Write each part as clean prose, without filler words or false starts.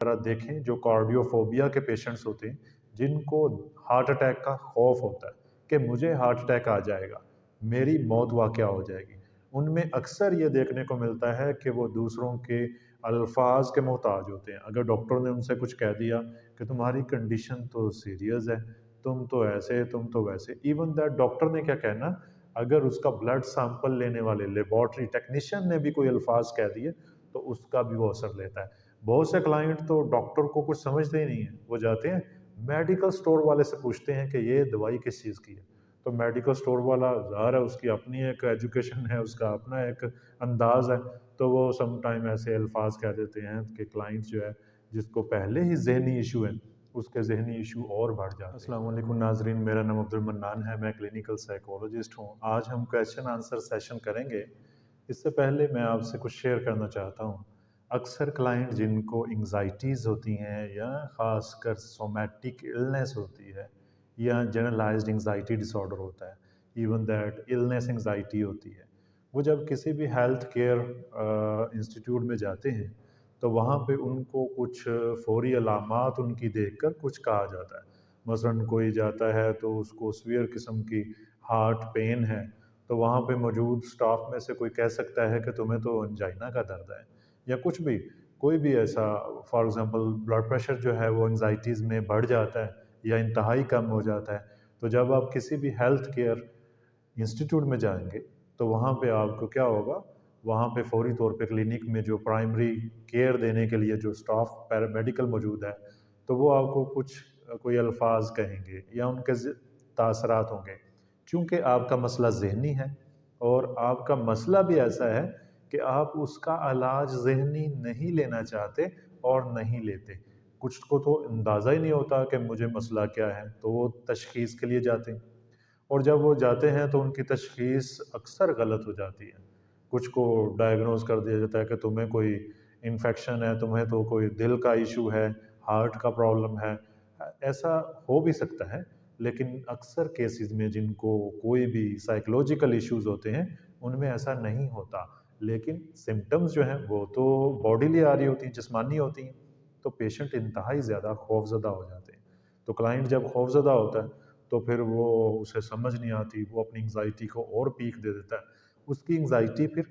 ذرا دیکھیں جو کارڈیوفوبیا کے پیشنٹس ہوتے ہیں جن کو ہارٹ اٹیک کا خوف ہوتا ہے کہ مجھے ہارٹ اٹیک آ جائے گا، میری موت واقع ہو جائے گی، ان میں اکثر یہ دیکھنے کو ملتا ہے کہ وہ دوسروں کے الفاظ کے محتاج ہوتے ہیں۔ اگر ڈاکٹر نے ان سے کچھ کہہ دیا کہ تمہاری کنڈیشن تو سیریس ہے، تم تو ایسے تم تو ویسے، ایون دیٹ ڈاکٹر نے کیا کہنا، اگر اس کا بلڈ سیمپل لینے والے لیبارٹری ٹیکنیشین نے بھی کوئی الفاظ کہہ دیے تو اس کا بھی وہ اثر لیتا ہے۔ بہت سے کلائنٹ تو ڈاکٹر کو کچھ سمجھتے ہی نہیں ہیں، وہ جاتے ہیں میڈیکل سٹور والے سے پوچھتے ہیں کہ یہ دوائی کس چیز کی ہے، تو میڈیکل سٹور والا ظاہر ہے اس کی اپنی ایک ایجوکیشن ہے، اس کا اپنا ایک انداز ہے، تو وہ سم ٹائم ایسے الفاظ کہہ دیتے ہیں کہ کلائنٹ جو ہے جس کو پہلے ہی ذہنی ایشو ہے اس کے ذہنی ایشو اور بڑھ جاتے ہیں۔ السلام علیکم ناظرین، میرا نام عبد المنان ہے، میں کلینکل سائیکولوجسٹ ہوں۔ آج ہم کویسچن آنسر سیشن کریں گے۔ اس سے پہلے میں آپ سے کچھ شیئر کرنا چاہتا ہوں۔ اکثر کلائنٹ جن کو انگزائٹیز ہوتی ہیں یا خاص کر سومیٹک النس ہوتی ہے یا جنرلائزڈ انگزائٹی ڈس آرڈر ہوتا ہے، ایون دیٹ النس انگزائٹی ہوتی ہے، وہ جب کسی بھی ہیلتھ کیئر انسٹیٹیوٹ میں جاتے ہیں تو وہاں پہ ان کو کچھ فوری علامات ان کی دیکھ کر کچھ کہا جاتا ہے۔ مثلاً کوئی جاتا ہے تو اس کو سویئر قسم کی ہارٹ پین ہے، تو وہاں پہ موجود سٹاف میں سے کوئی کہہ سکتا ہے کہ تمہیں تو انجائنا کا درد ہے، یا کچھ بھی کوئی بھی ایسا، فار ایگزامپل بلڈ پریشر جو ہے وہ انگزائٹیز میں بڑھ جاتا ہے یا انتہائی کم ہو جاتا ہے، تو جب آپ کسی بھی ہیلتھ کیئر انسٹیٹیوٹ میں جائیں گے تو وہاں پہ آپ کو کیا ہوگا، وہاں پہ فوری طور پہ کلینک میں جو پرائمری کیئر دینے کے لیے جو سٹاف پیرامیڈیکل موجود ہے تو وہ آپ کو کچھ کوئی الفاظ کہیں گے یا ان کے تاثرات ہوں گے، چونکہ آپ کا مسئلہ ذہنی ہے اور آپ کا مسئلہ بھی ایسا ہے کہ آپ اس کا علاج ذہنی نہیں لینا چاہتے اور نہیں لیتے۔ کچھ کو تو اندازہ ہی نہیں ہوتا کہ مجھے مسئلہ کیا ہے، تو وہ تشخیص کے لیے جاتے ہیں، اور جب وہ جاتے ہیں تو ان کی تشخیص اکثر غلط ہو جاتی ہے۔ کچھ کو ڈائیگنوز کر دیا جاتا ہے کہ تمہیں کوئی انفیکشن ہے، تمہیں تو کوئی دل کا ایشو ہے، ہارٹ کا پرابلم ہے۔ ایسا ہو بھی سکتا ہے، لیکن اکثر کیسز میں جن کو کوئی بھی سائیکولوجیکل ایشوز ہوتے ہیں ان میں ایسا نہیں ہوتا، لیکن سمٹمز جو ہیں وہ تو باڈیلی آ رہی ہوتی ہیں، جسمانی ہوتی ہیں، تو پیشنٹ انتہائی زیادہ خوف زدہ ہو جاتے ہیں۔ تو کلائنٹ جب خوف زدہ ہوتا ہے تو پھر وہ اسے سمجھ نہیں آتی، وہ اپنی انگزائٹی کو اور پیک دے دیتا ہے، اس کی انگزائٹی پھر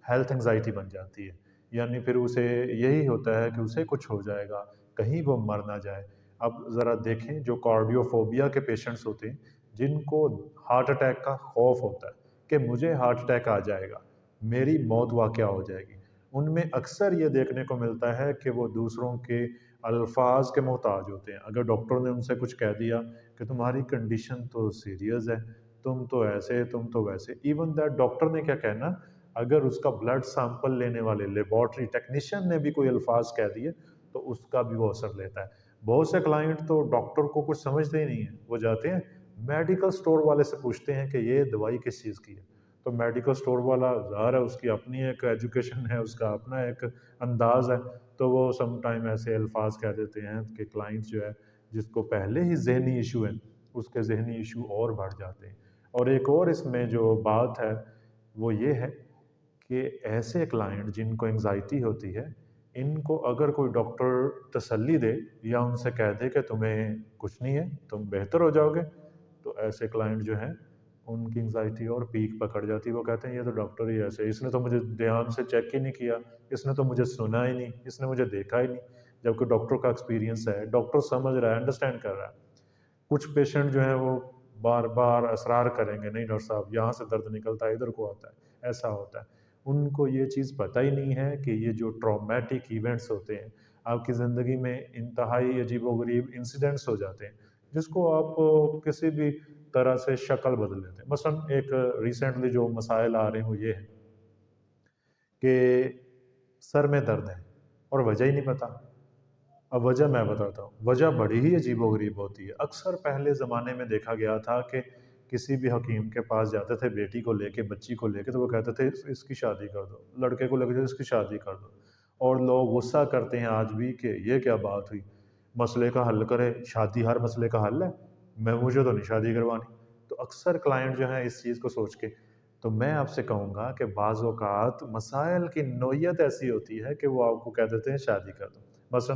ہیلتھ انگزائٹی بن جاتی ہے، یعنی پھر اسے یہی ہوتا ہے کہ اسے کچھ ہو جائے گا، کہیں وہ مر نہ جائے۔ اب ذرا دیکھیں جو کارڈیوفوبیا کے پیشنٹس ہوتے ہیں جن کو ہارٹ اٹیک کا خوف ہوتا ہے کہ مجھے ہارٹ اٹیک آ جائے گا، میری موت واقع ہو جائے گی، ان میں اکثر یہ دیکھنے کو ملتا ہے کہ وہ دوسروں کے الفاظ کے محتاج ہوتے ہیں۔ اگر ڈاکٹر نے ان سے کچھ کہہ دیا کہ تمہاری کنڈیشن تو سیریس ہے، تم تو ایسے تم تو ویسے، ایون دیٹ ڈاکٹر نے کیا کہنا، اگر اس کا بلڈ سیمپل لینے والے لیبارٹری ٹیکنیشین نے بھی کوئی الفاظ کہہ دیے تو اس کا بھی وہ اثر لیتا ہے۔ بہت سے کلائنٹ تو ڈاکٹر کو کچھ سمجھتے ہی نہیں ہیں، وہ جاتے ہیں میڈیکل سٹور والے سے پوچھتے ہیں کہ یہ دوائی کس چیز کی ہے، تو میڈیکل سٹور والا ظاہر ہے اس کی اپنی ایک ایجوکیشن ہے، اس کا اپنا ایک انداز ہے، تو وہ سم ٹائم ایسے الفاظ کہہ دیتے ہیں کہ کلائنٹ جو ہے جس کو پہلے ہی ذہنی ایشو ہے اس کے ذہنی ایشو اور بڑھ جاتے ہیں۔ اور ایک اور اس میں جو بات ہے وہ یہ ہے کہ ایسے کلائنٹ جن کو انگزائٹی ہوتی ہے، ان کو اگر کوئی ڈاکٹر تسلی دے یا ان سے کہہ دے کہ تمہیں کچھ نہیں ہے، تم بہتر ہو جاؤ گے، تو ایسے کلائنٹ جو ہیں ان کی انگزائٹی اور پیک پکڑ جاتی ہے۔ وہ کہتے ہیں یہ تو ڈاکٹر ہی ایسے، اس نے تو مجھے دھیان سے چیک ہی نہیں کیا، اس نے تو مجھے سنا ہی نہیں، اس نے مجھے دیکھا ہی نہیں، جبکہ ڈاکٹر کا ایکسپیرینس ہے، ڈاکٹر سمجھ رہا ہے، انڈرسٹینڈ کر رہا ہے۔ کچھ پیشنٹ جو ہیں وہ بار بار اصرار کریں گے، نہیں ڈاکٹر صاحب یہاں سے درد نکلتا ہے، ادھر کو آتا ہے، ایسا ہوتا ہے۔ ان کو یہ چیز پتہ ہی نہیں ہے کہ یہ جو ٹرامیٹک ایونٹس ہوتے ہیں آپ کی زندگی میں، انتہائی عجیب و غریب انسیڈنٹس ہو جاتے ہیں جس کو آپ کسی بھی طرح سے شکل بدل لیتے ہیں۔ مثلا ایک ریسنٹلی جو مسائل آ رہے ہیں وہ یہ ہے کہ سر میں درد ہے اور وجہ ہی نہیں پتہ۔ اب وجہ میں بتاتا ہوں، وجہ بڑی ہی عجیب و غریب ہوتی ہے۔ اکثر پہلے زمانے میں دیکھا گیا تھا کہ کسی بھی حکیم کے پاس جاتے تھے بیٹی کو لے کے، بچی کو لے کے، تو وہ کہتے تھے اس کی شادی کر دو، لڑکے کو لے کے اس کی شادی کر دو۔ اور لوگ غصہ کرتے ہیں آج بھی کہ یہ کیا بات ہوئی، مسئلے کا حل کرے، شادی ہر مسئلے کا حل ہے، مجھے تو نہیں شادی کروانی۔ تو اکثر کلائنٹ جو ہیں اس چیز کو سوچ کے، تو میں آپ سے کہوں گا کہ بعض اوقات مسائل کی نوعیت ایسی ہوتی ہے کہ وہ آپ کو کہہ دیتے ہیں شادی کر دو۔ مثلا